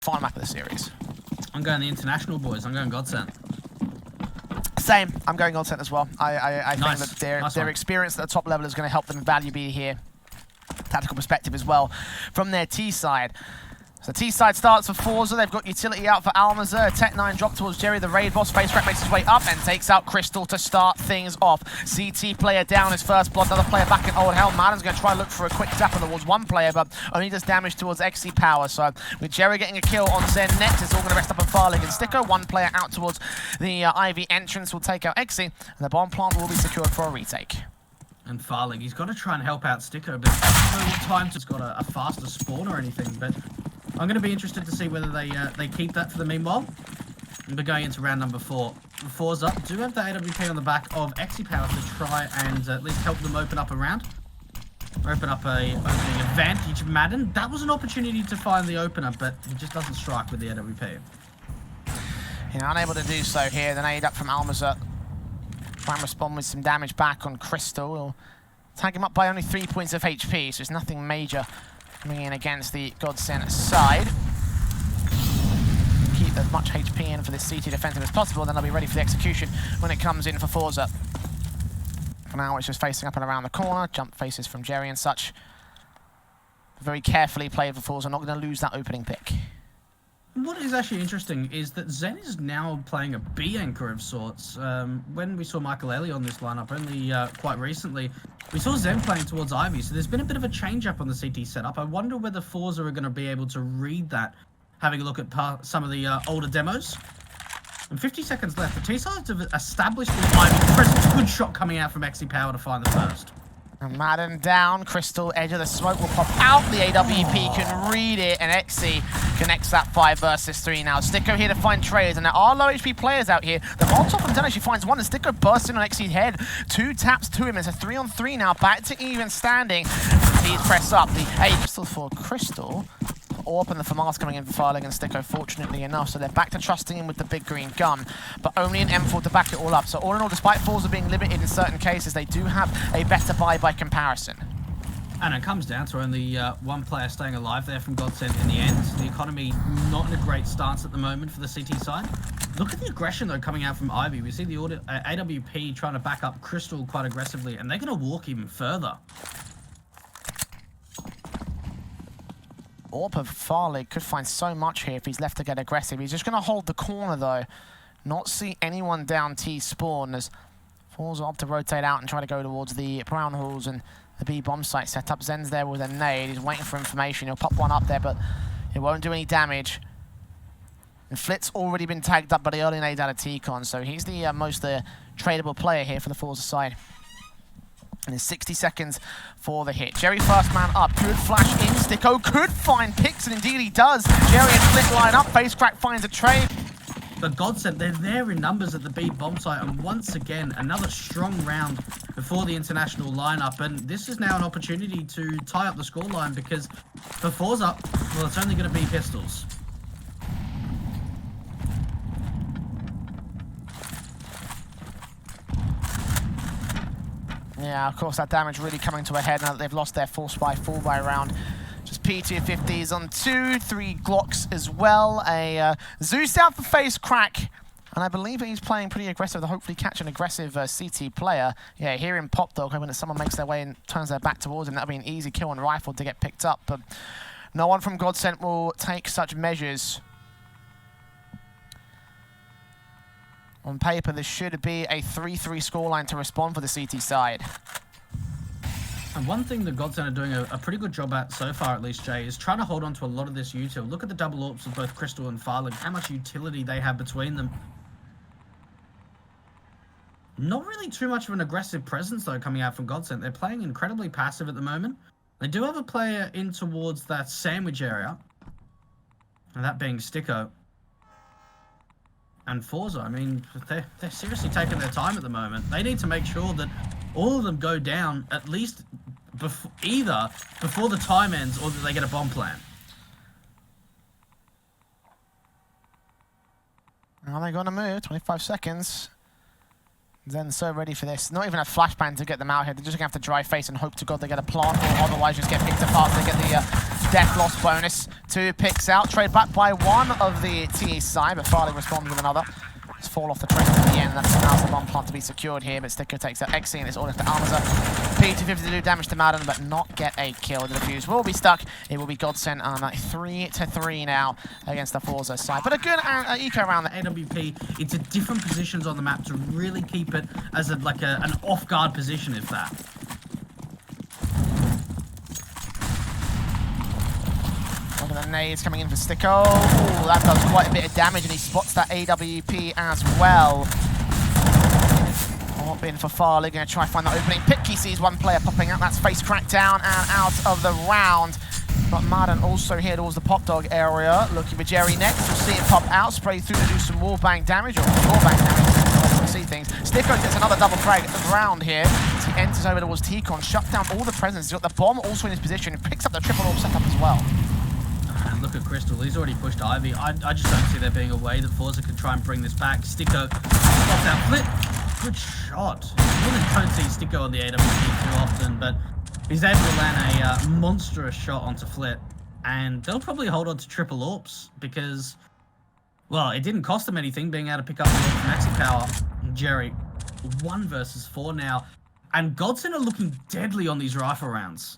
final map of the series. I'm going the international boys. I'm going Godsent. Same. I'm going Godsent as well. I Nice. think that Nice their one. experience at the top level is going to help them in value B here. Tactical perspective as well from their T side. So T side starts for Forze. They've got utility out for Almaza. Tech 9 drop towards Jerry, the raid boss. Facecrack makes his way up and takes out Crystal to start things off. CT player down his first blood. Another player back in Old Hell. Madden's going to try to look for a quick zapper towards one player, but only does damage towards XC Power. So with Jerry getting a kill on Zen next, it's all going to rest up on Farling and Styko. One player out towards the Ivy entrance will take out XC, and the bomb plant will be secured for a retake. And Farling, he's got to try and help out Styko, but I don't know what time he's got a faster spawn or anything, but I'm going to be interested to see whether they keep that for the meanwhile. And we're going into round number 4. Forze up, do have the AWP on the back of XC Power to try and at least help them open up a round. Or open up a opening advantage. Madden, that was an opportunity to find the opener, but he just doesn't strike with the AWP. Yeah, unable to do so here. The nade up from Almaza. Try and respond with some damage back on Crystal. He'll tag him up by only 3 points of HP, so it's nothing major coming in against the Godsent side. Keep as much HP in for this CT defensive as possible, then they'll be ready for the execution when it comes in for Forze. For now, it's just facing up and around the corner. Jump faces from Jerry and such. Very carefully played for Forze. Not going to lose that opening pick. What is actually interesting is that Zen is now playing a B anchor of sorts. When we saw Michael Early on this lineup, only quite recently, we saw Zen playing towards Ivy, so there's been a bit of a change-up on the CT setup. I wonder whether Forze are going to be able to read that, having a look at some of the older demos. And 50 seconds left. The T-sides have established the Ivy presence. Good shot coming out from XC Power to find the first. And Madden down, Crystal, edge of the smoke will pop out. The AWP can read it, and XC connects that 5 versus 3 now. Styko here to find trades, and there are low HP players out here. The Molotov from 10 actually finds one, and Styko bursts in on XC's head. 2 taps to him. It's a 3-on-3 now, back to even standing. He's pressed up. The A pistol for Crystal. Orp and the FAMAS coming in for Farling and Styko, fortunately enough, so they're back to trusting him with the big green gun, but only an M4 to back it all up. So all in all, despite Forze being limited in certain cases, they do have a better buy by comparison. And it comes down to only one player staying alive there from Godsent in the end. The economy not in a great stance at the moment for the CT side. Look at the aggression, though, coming out from Ivy. We see the AWP trying to back up Crystal quite aggressively, and they're going to walk even further. Orp of Farley could find so much here if he's left to get aggressive. He's just going to hold the corner, though. Not see anyone down T spawn as Forze opt to rotate out and try to go towards the brown halls and the B bomb site set up. Zen's there with a nade. He's waiting for information. He'll pop one up there, but it won't do any damage. And Flit's already been tagged up by the early nade out of T-Con, so he's the most tradable player here for the Forze side. And it's 60 seconds for the hit. Jerry first man up, could flash in. Styko could find picks, and indeed he does. Jerry and Flick line up, Facecrack finds a trade. But Godsent, they're there in numbers at the B bomb site, and once again, another strong round before the international lineup. And this is now an opportunity to tie up the scoreline, because for Forze, well, it's only going to be pistols. Yeah, of course, that damage really coming to a head now that they've lost their force by 4-by round. Just P250s on 2, 3 Glocks as well. A Zeus out for Facecrack. And I believe he's playing pretty aggressive to hopefully catch an aggressive CT player. Yeah, hear him pop though, hoping that someone makes their way and turns their back towards him. That'll be an easy kill on rifle to get picked up. But no one from Godsent will take such measures. On paper, this should be a 3-3 scoreline to respond for the CT side. And one thing that Godsent are doing a pretty good job at so far, at least, Jay, is trying to hold on to a lot of this util. Look at the double AWPs of both Crystal and Farling, how much utility they have between them. Not really too much of an aggressive presence, though, coming out from Godsent. They're playing incredibly passive at the moment. They do have a player in towards that sandwich area, and that being Styko. And Forze, I mean, they're seriously taking their time at the moment. They need to make sure that all of them go down at least either before the time ends or that they get a bomb plan. Are they going to move? 25 seconds. Zen's so ready for this. Not even a flashbang to get them out here. They're just going to have to dry face and hope to God they get a plant, or otherwise just get picked apart. They get the death loss bonus. 2 picks out, trade back by 1 of the TE side, but Farley responds with another. Just fall off the train at the end. That allows the bomb plant to be secured here, but Styko takes out Exy and it's all left to Armaza. P250 to do damage to Madden, but not get a kill. The defuse will be stuck. It will be Godsent on 3-3 now against the Forze side. But a good eco around the AWP into different positions on the map to really keep it as an off-guard position, if that. Look at the nades coming in for Styko. Ooh, that does quite a bit of damage, and he spots that AWP as well. Up in for Farley, going to try to find that opening. Picky sees one player popping out. That's face cracked down and out of the round. But Madden also here towards the pop dog area. Looking for Jerry next. We'll see him pop out, spray through to do some wallbang damage, or wallbang damage. See things. Styko gets another double frag round here. As he enters over towards T-Con, shut down all the presence. He's got the bomb also in his position. Picks up the triple orb setup as well. And look at Crystal, he's already pushed Ivy. I just don't see there being a way that Forza can try and bring this back. Styko spots out Flip. Good shot. I really don't see Styko on the AWP too often, but he's able to land a monstrous shot onto Flip. And they'll probably hold on to triple orbs because, well, it didn't cost them anything being able to pick up the orb from Maxi Power. Jerry, 1 versus 4 now. And Godsent are looking deadly on these rifle rounds.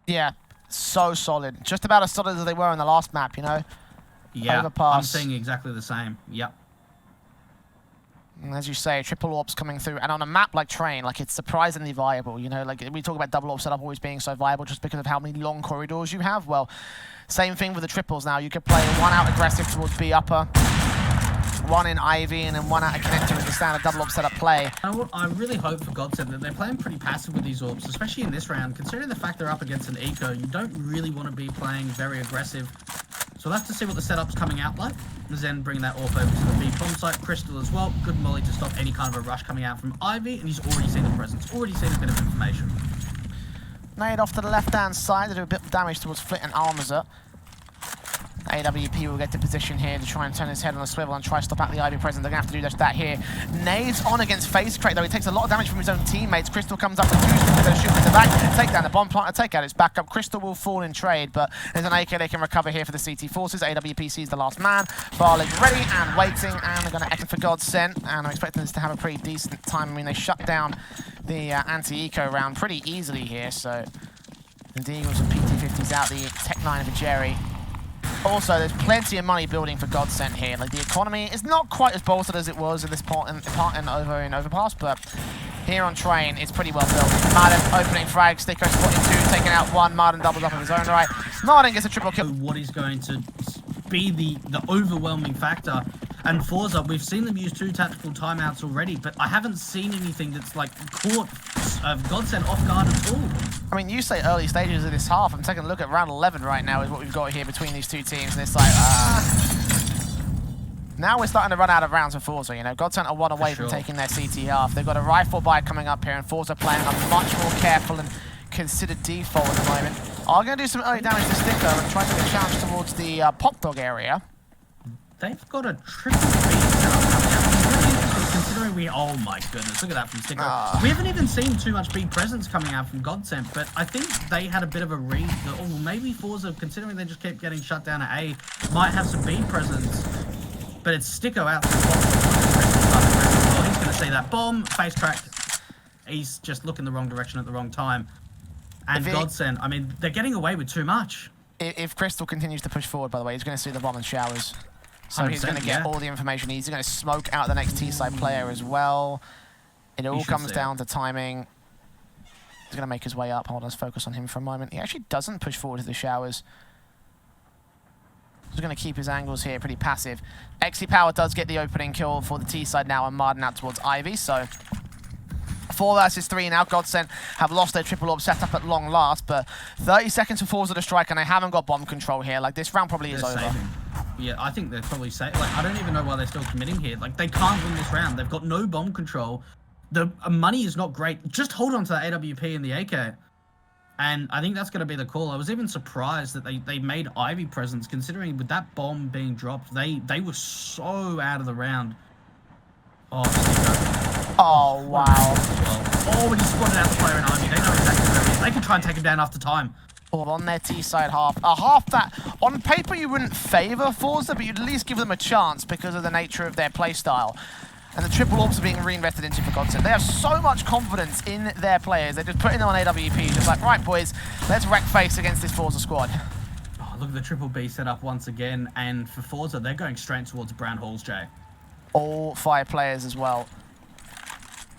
Yeah. So solid. Just about as solid as they were in the last map, you know? Yeah, Overpass. I'm seeing exactly the same. Yep. And as you say, triple orbs coming through. And on a map like Train, like, it's surprisingly viable, you know? Like, we talk about double orb setup always being so viable just because of how many long corridors you have. Well, same thing with the triples now. You could play 1 out aggressive towards B upper, 1 in Ivy, and then 1 out of connector as the standard double orb setup play. I really hope for Godsent that they're playing pretty passive with these orbs, especially in this round. Considering the fact they're up against an eco, you don't really want to be playing very aggressive. So we'll have to see what the setup's coming out like. Zen bring that orb over to the B bomb site. Crystal as well. Good molly to stop any kind of a rush coming out from Ivy, and he's already seen the presence, already seen a bit of information. Nade off to the left-hand side to do a bit of damage towards Flit and Armaza. AWP will get to position here to try and turn his head on a swivel and try to stop out the Ivy presence. They're going to have to do just that here. Nades on against Face Crate, though. He takes a lot of damage from his own teammates. Crystal comes up with 2 strings. They're going to shoot in the back, take down the bomb plant, and take out its backup. Crystal will fall in trade, but there's an AK they can recover here for the CT Forces. AWP sees the last man. Farley ready and waiting, and they're going to exit for Godsent. And I'm expecting this to have a pretty decent time. I mean, they shut down the anti-eco round pretty easily here, so the Eagles and PT50s out, the Tech 9 for Jerry. Also, there's plenty of money building for Godsent here. Like, the economy is not quite as bolstered as it was at this part in Overpass, but here on Train, it's pretty well built. Madden opening frag, Styko spotting 2, taking out 1. Madden doubles up in his own right. Madden gets a triple kill. What is going to be the overwhelming factor? And Forza, we've seen them use 2 tactical timeouts already, but I haven't seen anything that's like caught Godsent off guard at all. I mean, you say early stages of this half. I'm taking a look at round 11 right now is what we've got here between these 2 teams, and it's like, now we're starting to run out of rounds for Forza, you know. Godsent are 1 away from taking their CT half. They've got a rifle buy coming up here, and Forza playing a much more careful and considered default at the moment. Are going to do some early damage to Styko and try to get a challenge towards the pop dog area. They've got a triple B setup coming out. It's really interesting considering oh my goodness, look at that from Styko. We haven't even seen too much B presence coming out from Godsent, but I think they had a bit of a read that, oh, maybe Forza, considering they just kept getting shut down at A, might have some B presence. But it's Styko out to the bottom. He's going to see that bomb, face crack. He's just looking the wrong direction at the wrong time. And Godsent, I mean, they're getting away with too much. If Crystal continues to push forward, by the way, he's going to see the bomb in showers. So he's going to get all the information. He's going to smoke out the next T-side player as well. It all comes down to timing. He's going to make his way up. Hold on, let's focus on him for a moment. He actually doesn't push forward to the showers. He's going to keep his angles here pretty passive. XC Power does get the opening kill for the T-side now, and Marden out towards Ivy. So 4 versus 3 now. Godsent have lost their triple orb setup at long last, but 30 seconds for Forza to strike, and they haven't got bomb control here. Like, this round probably is over. Saving. Yeah, I think they're probably safe. Like, I don't even know why they're still committing here. Like, they can't win this round. They've got no bomb control. The money is not great. Just hold on to that AWP and the AK. And I think that's going to be the call. I was even surprised that they made Ivy presence, considering with that bomb being dropped, they were so out of the round. Oh, Styko. Oh, wow. Oh, when he spotted out the player in Ivy, they know exactly where he is. They can try and take him down after time. Or on their T-side half. A half that, on paper, you wouldn't favour Forze, but you'd at least give them a chance because of the nature of their playstyle. And the triple orbs are being reinvested into for Godsent. They have so much confidence in their players. They're just putting them on AWP, just like, right, boys, let's wreck face against this Forze squad. Oh, look at the triple B set up once again. And for Forze, they're going straight towards Brown Halls, Jay. All 5 players as well.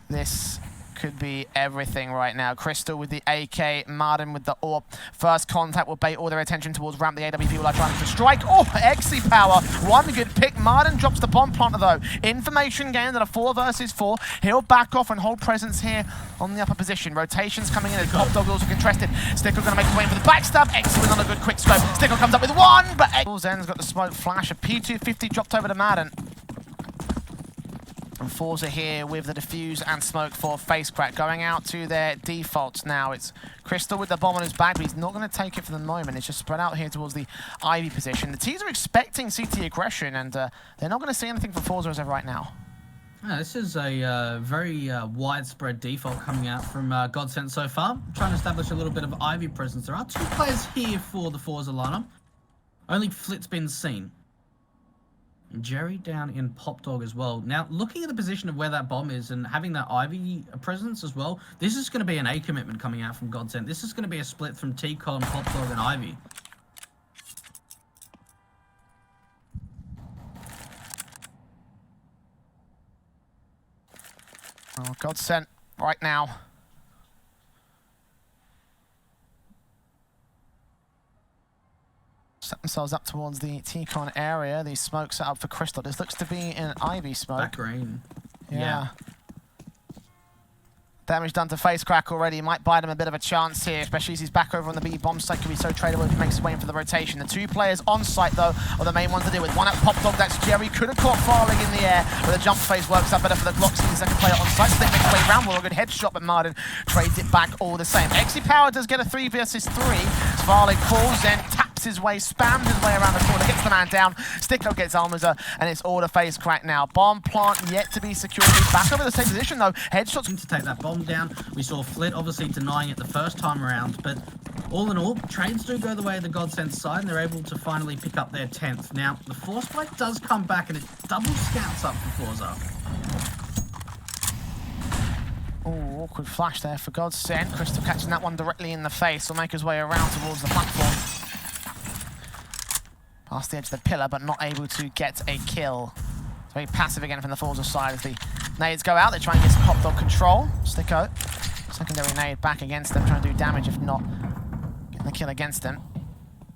This could be everything right now. Crystal with the AK, Martin with the AWP. First contact will bait all their attention towards ramp. The AWP will trying to strike. Oh, Exy power. One good pick. Martin drops the bomb planter though. Information gained at a 4 versus 4. He'll back off and hold presence here on the upper position. Rotations coming in as Top Dog also contested. Styko gonna make a way in for the backstab. Exy with another good quick scope. Styko comes up with one, but Zen's got the smoke flash. A P250 dropped over to Martin. And Forze here with the defuse and smoke for face crack. Going out to their defaults now. It's Crystal with the bomb on his back, but he's not going to take it for the moment. It's just spread out here towards the Ivy position. The T's are expecting CT aggression, and they're not going to see anything from Forze as of right now. Yeah, this is a very widespread default coming out from Godsent so far. Trying to establish a little bit of Ivy presence. There are 2 players here for the Forze lineup. Only Flit's been seen. Jerry down in Pop Dog as well. Now, looking at the position of where that bomb is and having that Ivy presence as well, this is going to be an A commitment coming out from Godsent. This is going to be a split from T-Con, Pop Dog, and Ivy. Oh, Godsent right now. Set themselves up towards the T-Con area. These smokes set up for Crystal. This looks to be an Ivy smoke. Back green. Yeah. Damage done to face crack already. Might buy them a bit of a chance here, especially as he's back over on the B bomb site. Could be so tradable if he makes his way in for the rotation. The 2 players on site though are the main ones to deal with. One at Pop Dog, that's Jerry. Could have caught Farling in the air, but the jump phase works out better for the Glocks. The second player on site, so they make their way around. Well, a good headshot, but Martin trades it back all the same. Exy Power does get a 3 versus 3. Farling falls in, taps his way, spams his way around the corner, gets the man down. Styko gets Almaza, and it's all to face crack now. Bomb plant yet to be secured. He's back over the same position though. Headshots to take that bomb down. We saw Flit obviously denying it the first time around, but all in all, trades do go the way of the Godsent side, and they're able to finally pick up their 10th. Now, the Force Plate does come back, and it double scouts up for Forza. Oh, awkward flash there for Godsent. Crystal catching that one directly in the face. Will make his way around towards the platform. Past the edge of the pillar, but not able to get a kill. It's very passive again from the Forza side as the nades go out. They try and get some Pop Dog control. Styko, secondary nade back against them, trying to do damage, if not getting the kill against them.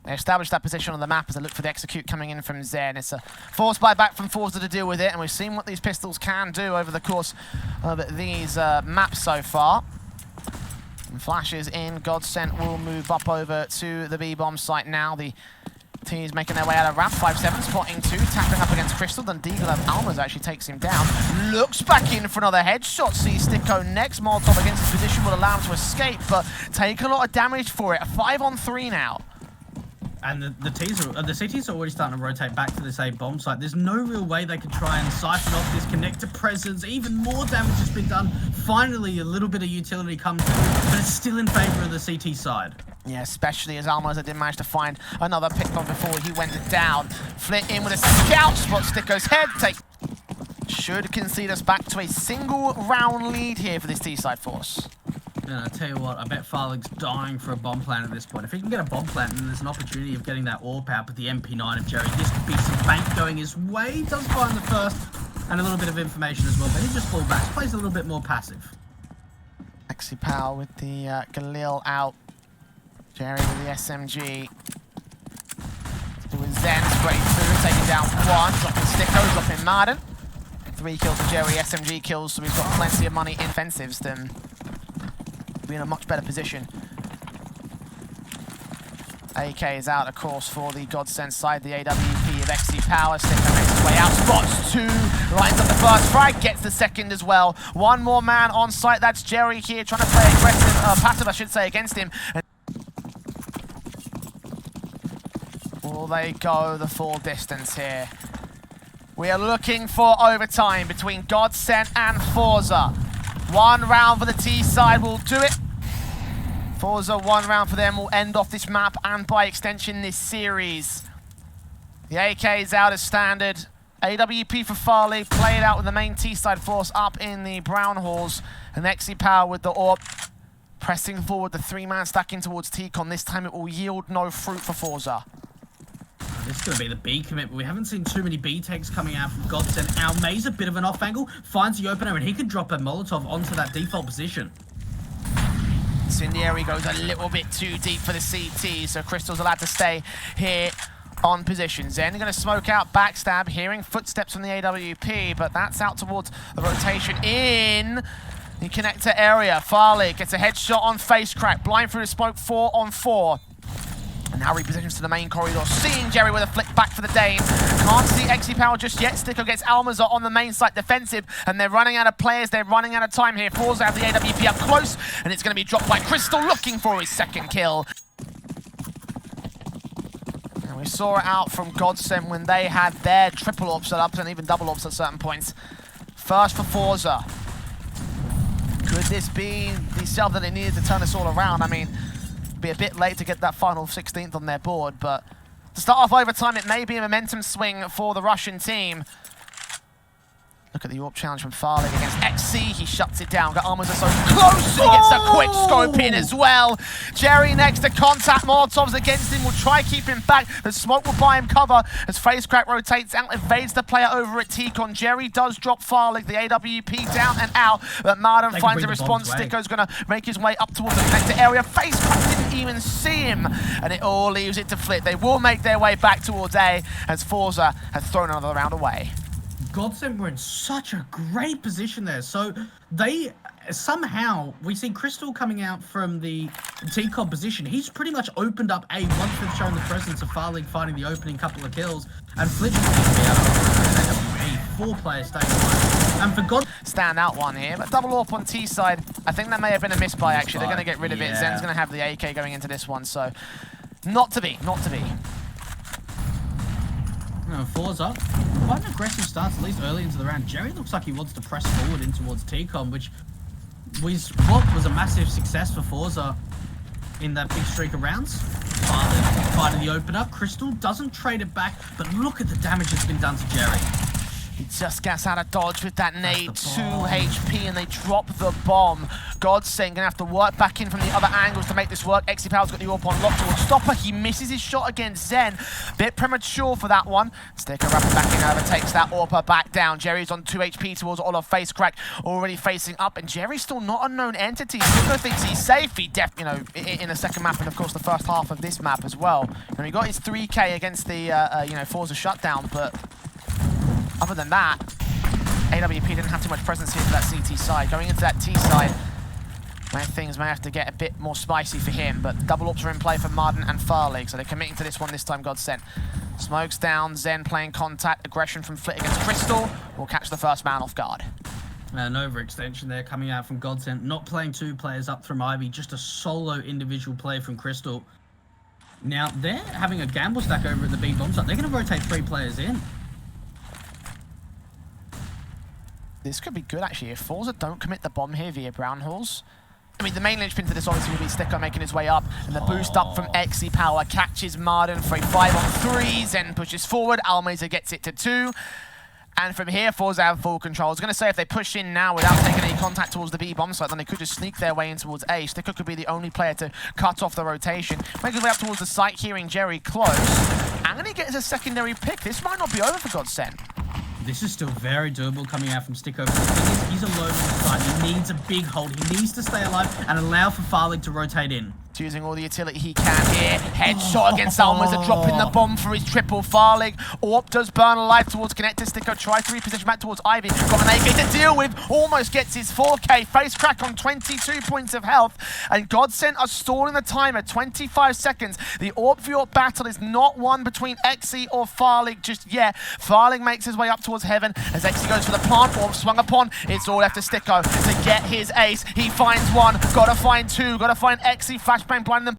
They established that position on the map as they look for the execute coming in from Zen. It's a force buyback from Forza to deal with it, and we've seen what these pistols can do over the course of these maps so far. And flashes in. Godsent will move up over to the B-bomb site now. The T's making their way out of ramp. 5-7, spotting 2, tapping up against Crystal. Then Deagle of Almas actually takes him down. Looks back in for another headshot. Sees Styko next. Molotov against his position will allow him to escape, but take a lot of damage for it. A 5-on-3 now. And the CTs are already starting to rotate back to this A bomb site. There's no real way they could try and siphon off this connector presence. Even more damage has been done. Finally, a little bit of utility comes through, but it's still in favor of the CT side. Yeah, especially as Almaza didn't manage to find another pick on before he went down. Flit in with a scout, spot Styko's head. Should concede us back to a single round lead here for this T-side force. I tell you what, I bet Farling's dying for a bomb plant at this point. If he can get a bomb plant, then there's an opportunity of getting that AWP out with the MP9 of Jerry. This could be some bank going his way. He does find the first and a little bit of information as well, but he just falls back. Plays a little bit more passive. Exy Power with the Galil out. Jerry with the SMG. Doing Zen, spraying through, taking down 1. Dropping Styko, dropping Martin. 3 kills for Jerry, SMG kills, so he's got plenty of money in offensives than be in a much better position. AK is out, of course, for the Godsent side. The AWP of Exy Power. Styko makes his way out. Spots 2. Lines up the first frag. Gets the second as well. One more man on site. That's Jerry here trying to play aggressive, passive, I should say, against him. Will they go the full distance here? We are looking for overtime between Godsent and Forza. 1 round for the T side will do it. Forze, one round for them will end off this map and by extension this series. The AK is out as standard. AWP for Farley, play it out with the main T-side force up in the brown halls. And XE Power with the AWP, pressing forward the 3-man stacking towards T-Con. This time it will yield no fruit for Forze. This is going to be the B commit, but we haven't seen too many B takes coming out from Godsent. Almay's a bit of an off angle, finds the opener, and he can drop a Molotov onto that default position. Incendiary goes a little bit too deep for the CT, so Crystal's allowed to stay here on position. Zen going to smoke out, backstab, hearing footsteps from the AWP, but that's out towards the rotation in the connector area. Farley gets a headshot on face crack, blind through the smoke, 4 on 4. And now repositions to the main corridor, seeing Jerry with a flick back for the Dane. Can't see XE Power just yet. Styko gets Almazar on the main site defensive, and they're running out of players, they're running out of time here. Forze have the AWP up close, and it's going to be dropped by Crystal, looking for his second kill. And we saw it out from Godsent when they had their triple AWP set up, and even double AWPs at certain points. First for Forze. Could this be the self that they needed to turn this all around? I mean, be a bit late to get that final 16th on their board, but to start off overtime, it may be a momentum swing for the Russian team. Look at the AWP challenge from Farley against XC. He shuts it down. Got Armors so close. He gets a quick scope in as well. Jerry next to contact. Molotovs against him. Will try keep him back. The smoke will buy him cover as Face Crack rotates out, evades the player over at T-Con. Jerry does drop Farley. The AWP down and out, but Marden finds a response. Styko's going to make his way up towards the connector area. Face Crack didn't even see him, and it all leaves it to Flit. They will make their way back towards A as Forze has thrown another round away. Godsent were in such a great position there. So they somehow, we see Crystal coming out from the T-Con position. He's pretty much opened up A once they've shown the presence of Farley finding the opening couple of kills. And Flitch is going to be out. 4 players staying alive. And for God... Stand out one here, but double AWP on T side. I think that may have been a misbuy actually. They're going to get rid of it. Zen's going to have the AK going into this one, so not to be, not to be. Forze up. Quite an aggressive start, at least early into the round. Jerry looks like he wants to press forward in towards T-Con, which was what was a massive success for Forze in that big streak of rounds. Farley finding the open up. Crystal doesn't trade it back, but look at the damage that's been done to Jerry. He just gets out of dodge with that nade, 2 HP, and they drop the bomb. Godsent gonna have to work back in from the other angles to make this work. XE Power's got the AWP on lock towards Stopper. He misses his shot against Zen. Bit premature for that one. Styko wrapping back in, overtakes that AWP back down. Jerry's on 2 HP towards Olaf Face Crack, already facing up, and Jerry's still not a known entity. Styko thinks he's safe. He in the second map, and of course the first half of this map as well. And he got his 3K against the Forze shutdown, but other than that, AWP didn't have too much presence here for that CT side. Going into that T side, where things may have to get a bit more spicy for him, but double AWPs are in play for Marden and Farley, so they're committing to this one this time, Godsent. Smokes down, Zen playing contact, aggression from Flit against Crystal will catch the first man off guard. An overextension there coming out from Godsent, not playing 2 players up from Ivy, just a solo individual play from Crystal. Now, they're having a gamble stack over at the B bomb site. They're going to rotate 3 players in. This could be good, actually. If Forze don't commit the bomb here via brown halls, I mean, the main linchpin to this obviously will be Styko making his way up, and the boost up from XE Power catches Marden for a 5-on-3. Zen pushes forward, Almeza gets it to 2. And from here, Forze have full control. I was going to say, if they push in now without taking any contact towards the B bomb site, then they could just sneak their way in towards A. Styko could be the only player to cut off the rotation. Make his way up towards the site, hearing Jerry close. And then he gets a secondary pick. This might not be over for Godsent. This is still very doable coming out from Styko. He's alone on the side. He needs a big hold. He needs to stay alive and allow for Farley to rotate in. Using all the utility he can here. Headshot against Almeza, dropping the bomb for his triple. Farley. AWP does burn alive towards connector. Styko tries to reposition back towards Ivy. Got an AK to deal with. Almost gets his 4K. Face Crack on 22 points of health. And Godsent are stalling the timer. 25 seconds. The AWP v AWP battle is not won between XE or Farley just yet. Farley makes his way up towards heaven as XE goes for the plant. AWP swung upon. It's all left to Styko to get his ace. He finds one. Gotta find 2. Gotta find XE. Flashbang blinding them